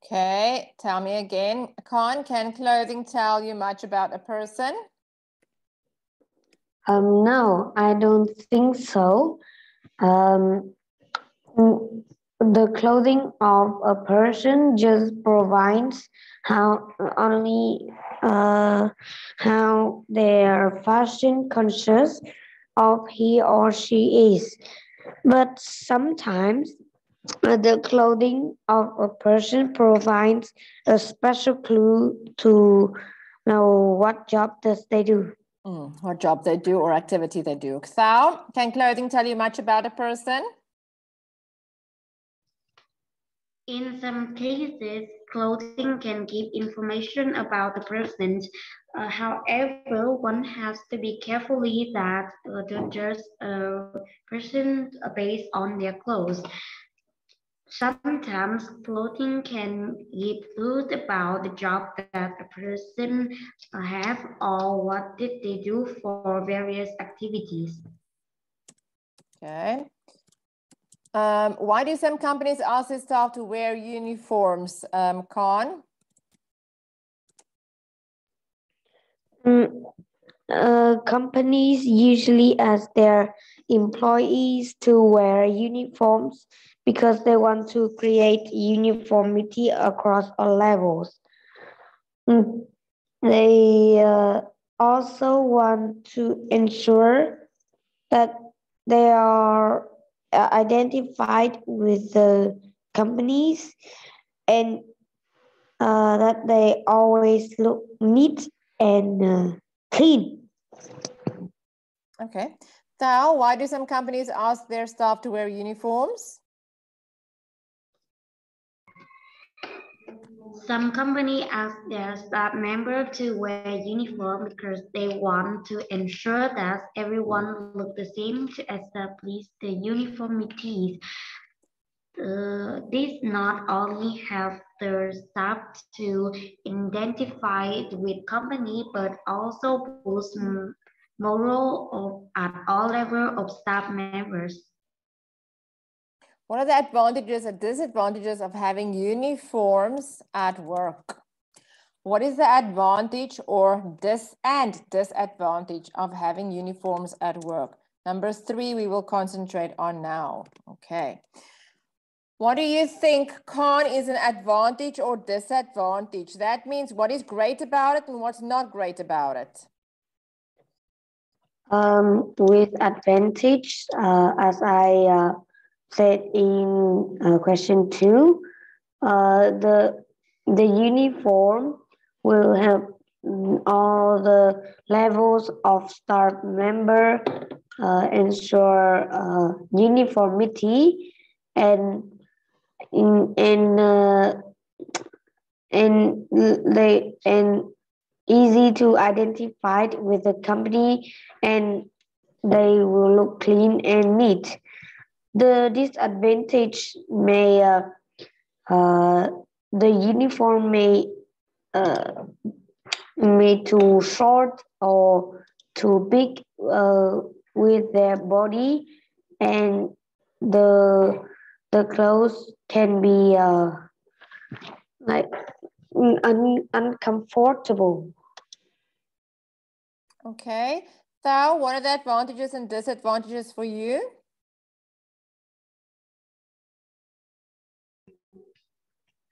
Okay, tell me again. Khan, can clothing tell you much about a person? No, I don't think so. The clothing of a person just provides how only how they are fashion conscious of he or she is. But sometimes the clothing of a person provides a special clue to know what job does they do. What job they do or activity they do. Thảo, can clothing tell you much about a person? In some cases, clothing can give information about the person. However, one has to be carefully that don't judge a person based on their clothes. Sometimes clothing can give clues about the job that a person have or what did they do for various activities. Okay. Why do some companies ask their staff to wear uniforms, Khan? Companies usually ask their employees to wear uniforms because they want to create uniformity across all levels. They also want to ensure that they are identified with the companies and that they always look neat and clean. Okay. Thảo, why do some companies ask their staff to wear uniforms? Some companies ask their staff members to wear uniform because they want to ensure that everyone looks the same to establish the uniformity. This not only helps the staff to identify with company, but also boosts morale at all levels of staff members. What are the advantages and disadvantages of having uniforms at work? What is the advantage or disadvantage of having uniforms at work? Number 3, we will concentrate on now. Okay. What do you think, Khan, is an advantage or disadvantage? That means what is great about it and what's not great about it. With advantage, as I said in question 2, the uniform will help all the levels of staff member ensure uniformity and easy to identify with the company, and they will look clean and neat. The disadvantage may the uniform may too short or too big with their body, and the clothes can be like uncomfortable. Okay. Thảo, what are the advantages and disadvantages for you?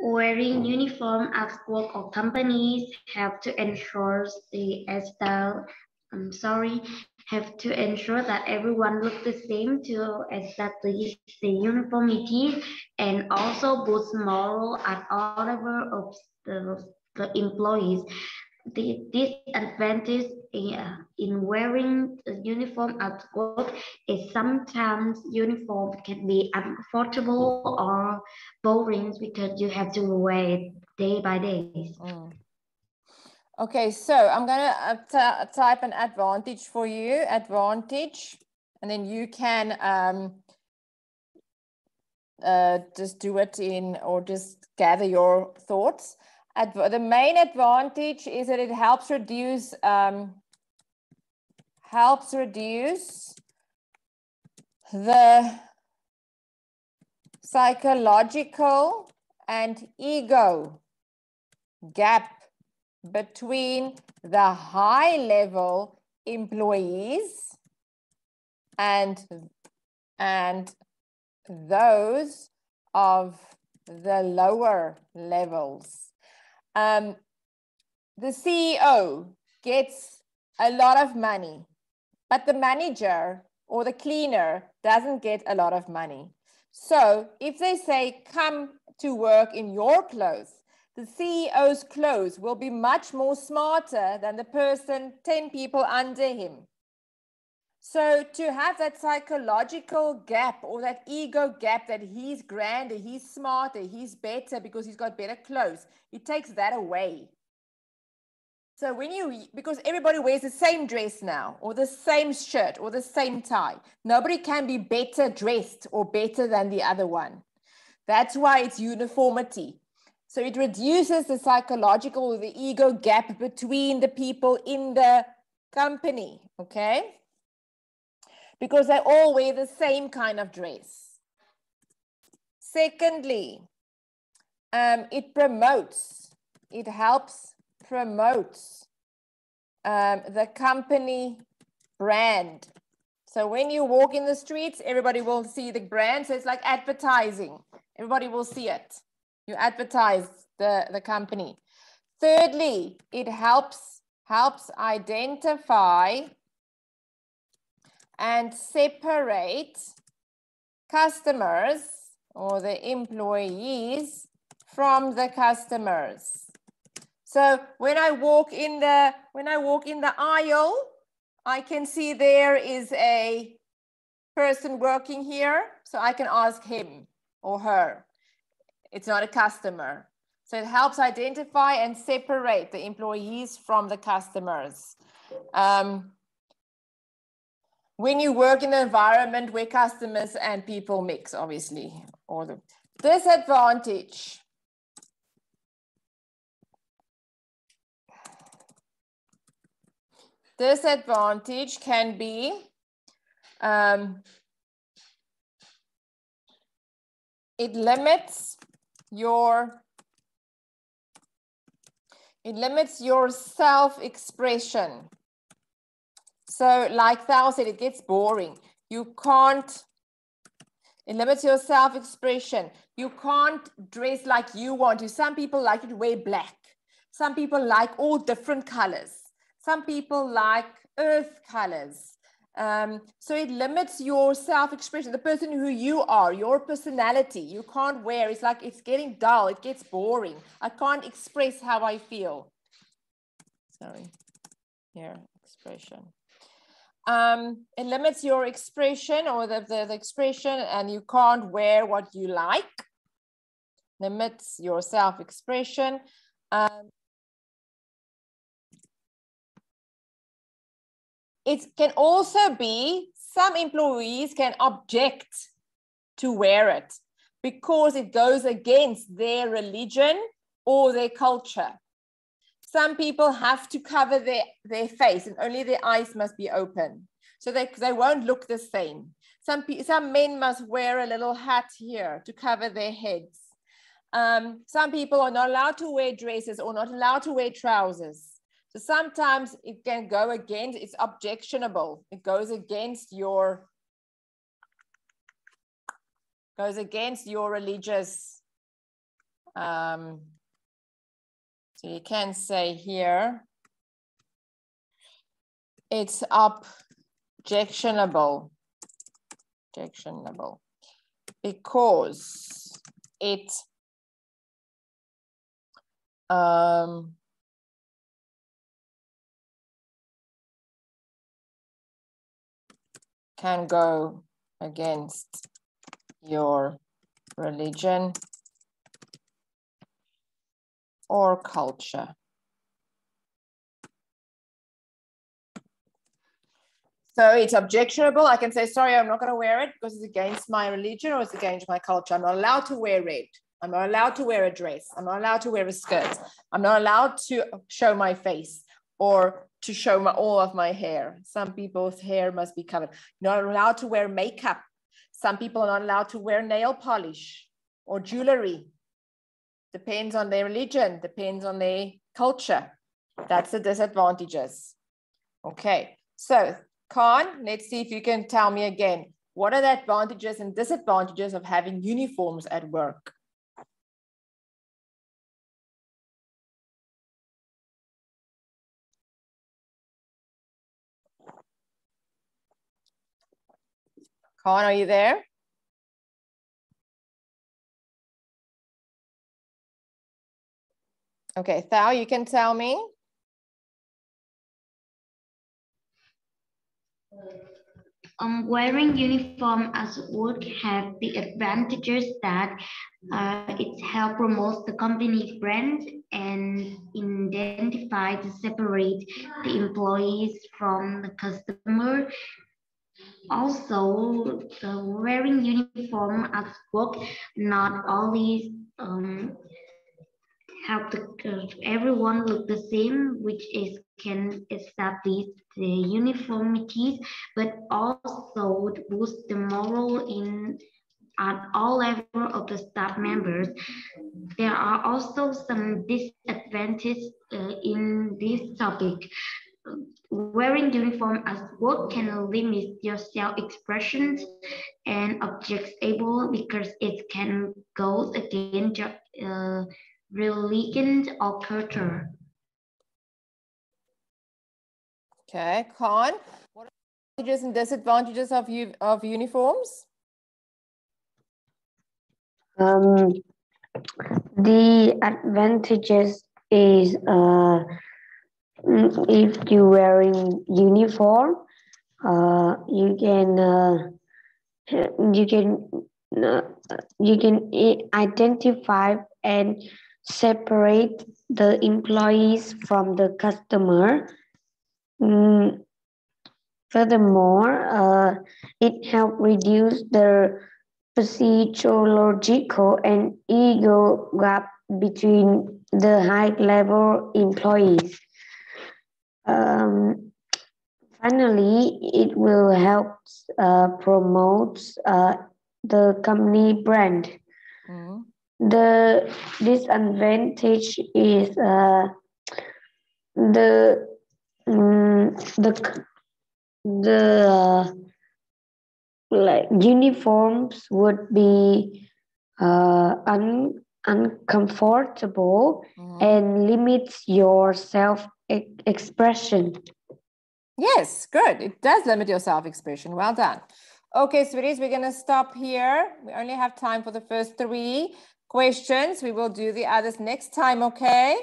Wearing uniform at work or companies have to ensure have to ensure that everyone looks the same to establish the uniformity and also boost morale at all levels of the employees. The disadvantage in wearing a uniform at work is sometimes uniform can be uncomfortable or boring because you have to wear it day by day. Okay, so I'm going to type an advantage for you, advantage, and then you can just do it in or just gather your thoughts. The main advantage is that it helps reduce the psychological and ego gap between the high-level employees and those of the lower levels. The CEO gets a lot of money, but the manager or the cleaner doesn't get a lot of money. So if they say, come to work in your clothes, the CEO's clothes will be much more smarter than the person 10 people under him. So to have that psychological gap or that ego gap that he's grander, he's smarter, he's better because he's got better clothes, it takes that away. So when you, because everybody wears the same dress now, or the same shirt, or the same tie, nobody can be better dressed or better than the other one. That's why it's uniformity. So it reduces the psychological or the ego gap between the people in the company, okay? Because they all wear the same kind of dress. Secondly, it helps promote the company brand. So when you walk in the streets, everybody will see the brand. So it's like advertising. Everybody will see it. You advertise the company. Thirdly, it helps identify and separate customers or the employees from the customers. So when I walk in the aisle, I can see there is a person working here, so I can ask him or her. It's not a customer. So it helps identify and separate the employees from the customers. When you work in an environment where customers and people mix, obviously, or the disadvantage. Disadvantage can be it limits your self-expression. So like Thao said, it gets boring. You can't, it limits your self-expression. You can't dress like you want to. Some people like to wear black. Some people like all different colors. Some people like earth colors. So it limits your self-expression, the person who you are, your personality. You can't wear, it's like it's getting dull, it gets boring. I can't express how I feel. Sorry, here, expression. It limits your expression or the expression, and you can't wear what you like. Limits your self-expression. It can also be, some employees can object to wear it because it goes against their religion or their culture. Some people have to cover their face and only their eyes must be open. So they won't look the same. Some men must wear a little hat here to cover their heads. Some people are not allowed to wear dresses or not allowed to wear trousers. So sometimes it can go against, it's objectionable. It goes against your religious, so you can say here, it's objectionable because it can go against your religion or culture. So it's objectionable. I can say, sorry, I'm not going to wear it because it's against my religion or it's against my culture. I'm not allowed to wear red. I'm not allowed to wear a dress. I'm not allowed to wear a skirt. I'm not allowed to show my face or to show all of my hair. Some people's hair must be covered. Not allowed to wear makeup. Some people are not allowed to wear nail polish or jewelry. depends on their religion, depends on their culture. That's the disadvantages. Okay, so Khan, let's see if you can tell me again. What are the advantages and disadvantages of having uniforms at work? Khan, are you there? Okay, Thao, you can tell me. Wearing uniform as work have the advantages that it helps promote the company brand and identify to separate the employees from the customer. Also, wearing uniform at work not only help everyone look the same, which is can establish the uniformities, but also boost the morale in at all levels of the staff members. There are also some disadvantages in this topic. Wearing uniform at work can limit your self-expressions and objects able because it can go against your religion or culture. Okay, Khan, what are the advantages and disadvantages of uniforms? The advantages is if you're wearing uniform, you can identify and separate the employees from the customer. Furthermore, it helps reduce the psychological and ego gap between the high-level employees. Finally, it will help promote the company brand. Mm. The disadvantage is the like uniforms would be uncomfortable and limits your self expression. Yes, good. It does limit your self-expression. Well done. Okay, sweeties, we're going to stop here. We only have time for the first 3 questions. We will do the others next time, okay?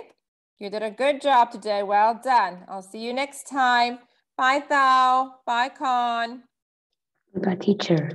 You did a good job today. Well done. I'll see you next time. Bye, Thao. Bye, Khan. Bye, teacher.